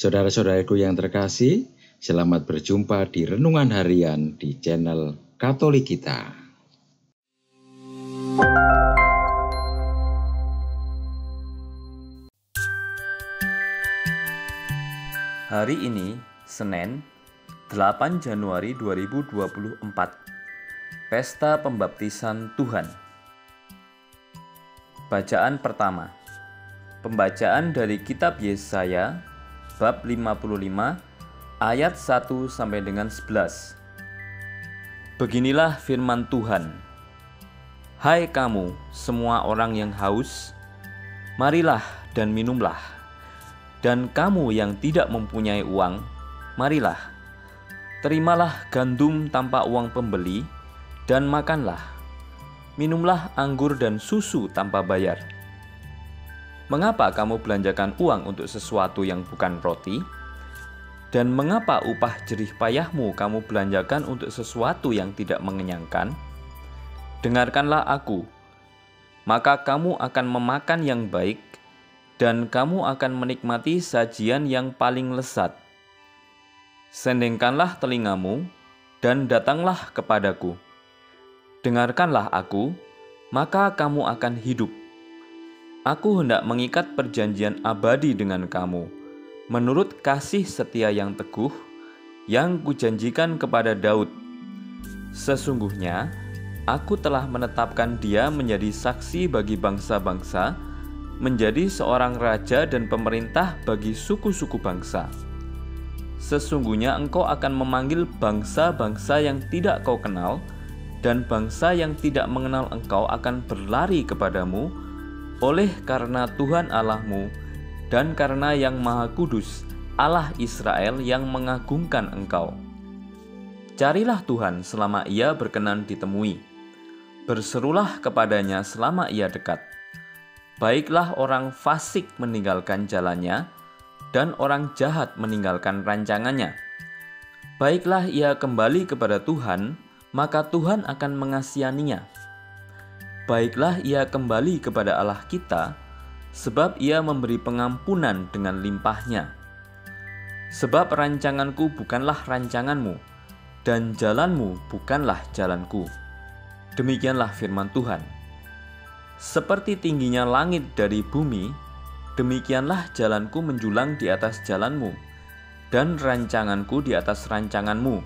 Saudara-saudaraku yang terkasih, selamat berjumpa di Renungan Harian di channel Katolik kita. Hari ini, Senin, 8 Januari 2024, Pesta Pembaptisan Tuhan. Bacaan pertama. Pembacaan dari kitab Yesaya, bab 55, ayat 1 sampai dengan 11. Beginilah firman Tuhan. Hai kamu, semua orang yang haus, marilah dan minumlah. Dan kamu yang tidak mempunyai uang, marilah, terimalah gandum tanpa uang pembeli, dan makanlah. Minumlah anggur dan susu tanpa bayar. Mengapa kamu belanjakan uang untuk sesuatu yang bukan roti? Dan mengapa upah jerih payahmu kamu belanjakan untuk sesuatu yang tidak mengenyangkan? Dengarkanlah aku, maka kamu akan memakan yang baik, dan kamu akan menikmati sajian yang paling lezat. Sendengkanlah telingamu, dan datanglah kepadaku. Dengarkanlah aku, maka kamu akan hidup. Aku hendak mengikat perjanjian abadi dengan kamu, menurut kasih setia yang teguh, yang kujanjikan kepada Daud. Sesungguhnya, aku telah menetapkan dia menjadi saksi bagi bangsa-bangsa, menjadi seorang raja dan pemerintah bagi suku-suku bangsa. Sesungguhnya engkau akan memanggil bangsa-bangsa yang tidak kau kenal, dan bangsa yang tidak mengenal engkau akan berlari kepadamu, oleh karena Tuhan Allahmu, dan karena Yang Maha Kudus, Allah Israel yang mengagungkan engkau. Carilah Tuhan selama ia berkenan ditemui. Berserulah kepadanya selama ia dekat. Baiklah orang fasik meninggalkan jalannya, dan orang jahat meninggalkan rancangannya. Baiklah ia kembali kepada Tuhan, maka Tuhan akan mengasihaninya. Baiklah ia kembali kepada Allah kita, sebab ia memberi pengampunan dengan limpahnya. Sebab rancanganku bukanlah rancanganmu, dan jalanmu bukanlah jalanku. Demikianlah firman Tuhan. Seperti tingginya langit dari bumi, demikianlah jalanku menjulang di atas jalanmu, dan rancanganku di atas rancanganmu.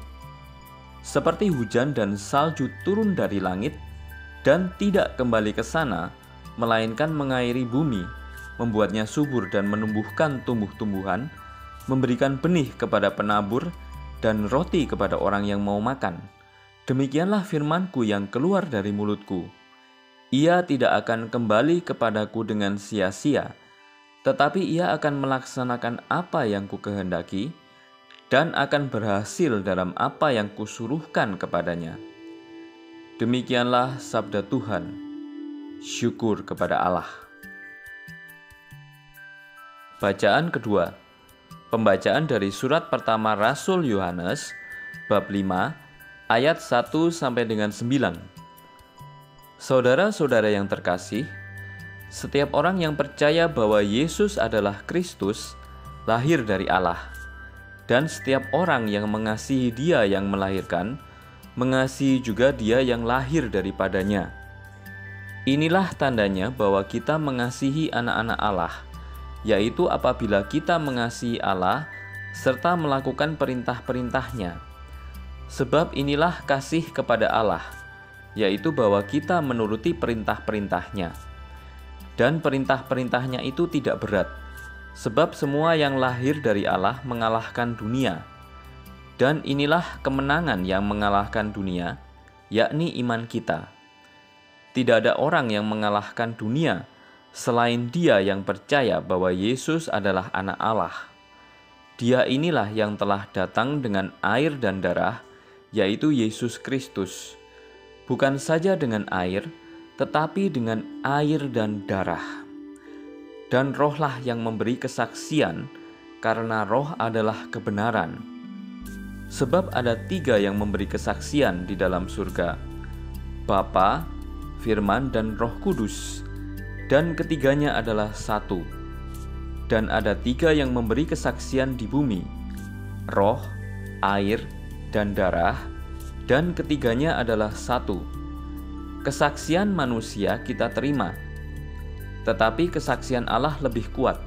Seperti hujan dan salju turun dari langit, dan tidak kembali ke sana, melainkan mengairi bumi, membuatnya subur dan menumbuhkan tumbuh-tumbuhan, memberikan benih kepada penabur, dan roti kepada orang yang mau makan. Demikianlah firmanku yang keluar dari mulutku. Ia tidak akan kembali kepadaku dengan sia-sia, tetapi ia akan melaksanakan apa yang kukehendaki, dan akan berhasil dalam apa yang kusuruhkan kepadanya. Demikianlah sabda Tuhan. Syukur kepada Allah. Bacaan kedua. Pembacaan dari surat pertama Rasul Yohanes, bab 5, ayat 1 sampai dengan 9. Saudara-saudara yang terkasih, setiap orang yang percaya bahwa Yesus adalah Kristus lahir dari Allah, dan setiap orang yang mengasihi Dia yang melahirkan, mengasihi juga Dia yang lahir daripadanya. Inilah tandanya bahwa kita mengasihi anak-anak Allah, yaitu apabila kita mengasihi Allah serta melakukan perintah-perintahnya. Sebab inilah kasih kepada Allah, yaitu bahwa kita menuruti perintah-perintahnya. Dan perintah-perintahnya itu tidak berat, sebab semua yang lahir dari Allah mengalahkan dunia. Dan inilah kemenangan yang mengalahkan dunia, yakni iman kita. Tidak ada orang yang mengalahkan dunia, selain dia yang percaya bahwa Yesus adalah anak Allah. Dia inilah yang telah datang dengan air dan darah, yaitu Yesus Kristus. Bukan saja dengan air, tetapi dengan air dan darah. Dan rohlah yang memberi kesaksian, karena roh adalah kebenaran. Sebab ada 3 yang memberi kesaksian di dalam surga, Bapa, Firman, dan Roh Kudus, dan ketiganya adalah satu. Dan ada 3 yang memberi kesaksian di bumi, roh, air, dan darah, dan ketiganya adalah satu. Kesaksian manusia kita terima, tetapi kesaksian Allah lebih kuat.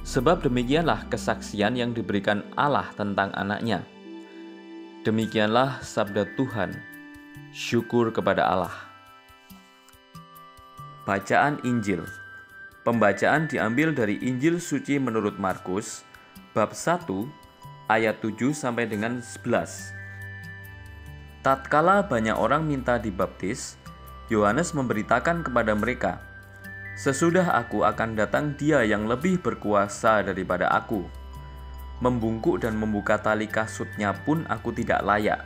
Sebab demikianlah kesaksian yang diberikan Allah tentang anaknya. Demikianlah sabda Tuhan. Syukur kepada Allah. Bacaan Injil. Pembacaan diambil dari Injil suci menurut Markus, bab 1, ayat 7 sampai dengan 11. Tatkala banyak orang minta dibaptis, Yohanes memberitakan kepada mereka, "Sesudah aku akan datang Dia yang lebih berkuasa daripada aku. Membungkuk dan membuka tali kasutnya pun aku tidak layak.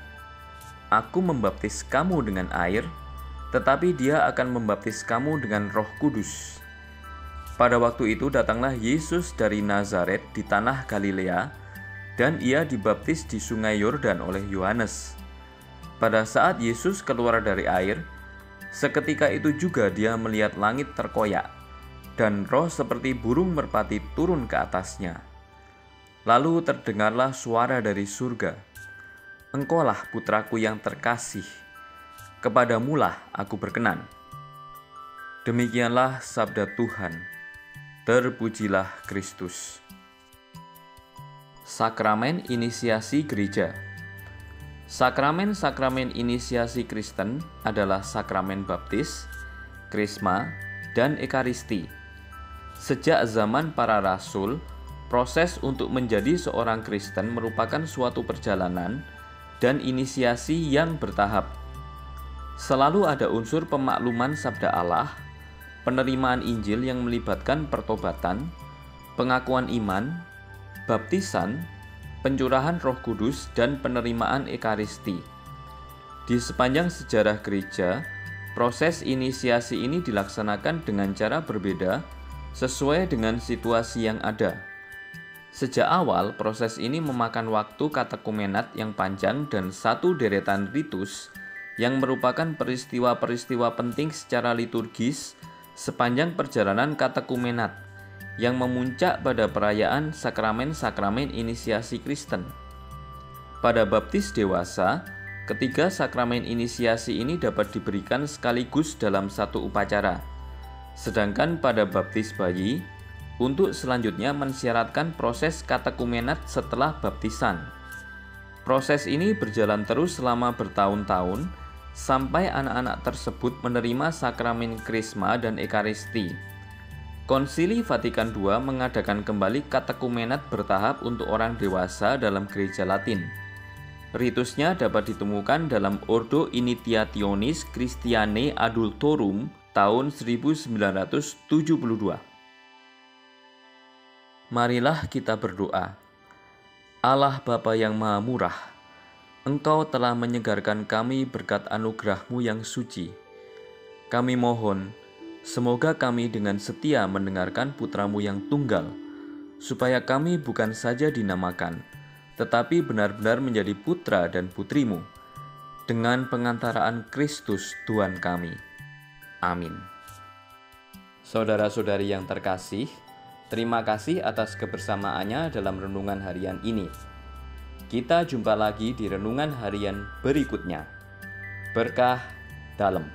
Aku membaptis kamu dengan air, tetapi Dia akan membaptis kamu dengan Roh Kudus." Pada waktu itu datanglah Yesus dari Nazaret di tanah Galilea, dan Ia dibaptis di sungai Yordan oleh Yohanes. Pada saat Yesus keluar dari air, seketika itu juga Dia melihat langit terkoyak, dan roh seperti burung merpati turun ke atasnya. Lalu terdengarlah suara dari surga, "Engkaulah putraku yang terkasih, kepadamulah aku berkenan." Demikianlah sabda Tuhan. Terpujilah Kristus. Sakramen inisiasi gereja. Sakramen-sakramen inisiasi Kristen adalah sakramen baptis, krisma, dan ekaristi. Sejak zaman para rasul, proses untuk menjadi seorang Kristen merupakan suatu perjalanan dan inisiasi yang bertahap. Selalu ada unsur pemakluman sabda Allah, penerimaan Injil yang melibatkan pertobatan, pengakuan iman, baptisan, pencurahan Roh Kudus, dan penerimaan ekaristi. Di sepanjang sejarah gereja, proses inisiasi ini dilaksanakan dengan cara berbeda sesuai dengan situasi yang ada. Sejak awal, proses ini memakan waktu katekumenat yang panjang dan satu deretan ritus yang merupakan peristiwa-peristiwa penting secara liturgis sepanjang perjalanan katekumenat, yang memuncak pada perayaan sakramen-sakramen inisiasi Kristen. Pada baptis dewasa, ketiga sakramen inisiasi ini dapat diberikan sekaligus dalam satu upacara. Sedangkan pada baptis bayi, untuk selanjutnya mensyaratkan proses katekumenat setelah baptisan. Proses ini berjalan terus selama bertahun-tahun, sampai anak-anak tersebut menerima sakramen krisma dan ekaristi. Konsili Vatikan II mengadakan kembali katekumenat bertahap untuk orang dewasa dalam Gereja Latin. Ritusnya dapat ditemukan dalam Ordo Initiationis Christianae Adultorum tahun 1972. Marilah kita berdoa. Allah Bapa yang Maha Murah, Engkau telah menyegarkan kami berkat anugerah-Mu yang suci. Kami mohon, semoga kami dengan setia mendengarkan Putra-Mu yang tunggal, supaya kami bukan saja dinamakan, tetapi benar-benar menjadi putra dan putri-Mu, dengan pengantaraan Kristus Tuhan kami. Amin. Saudara-saudari yang terkasih, terima kasih atas kebersamaannya dalam renungan harian ini. Kita jumpa lagi di renungan harian berikutnya. Berkah dalam.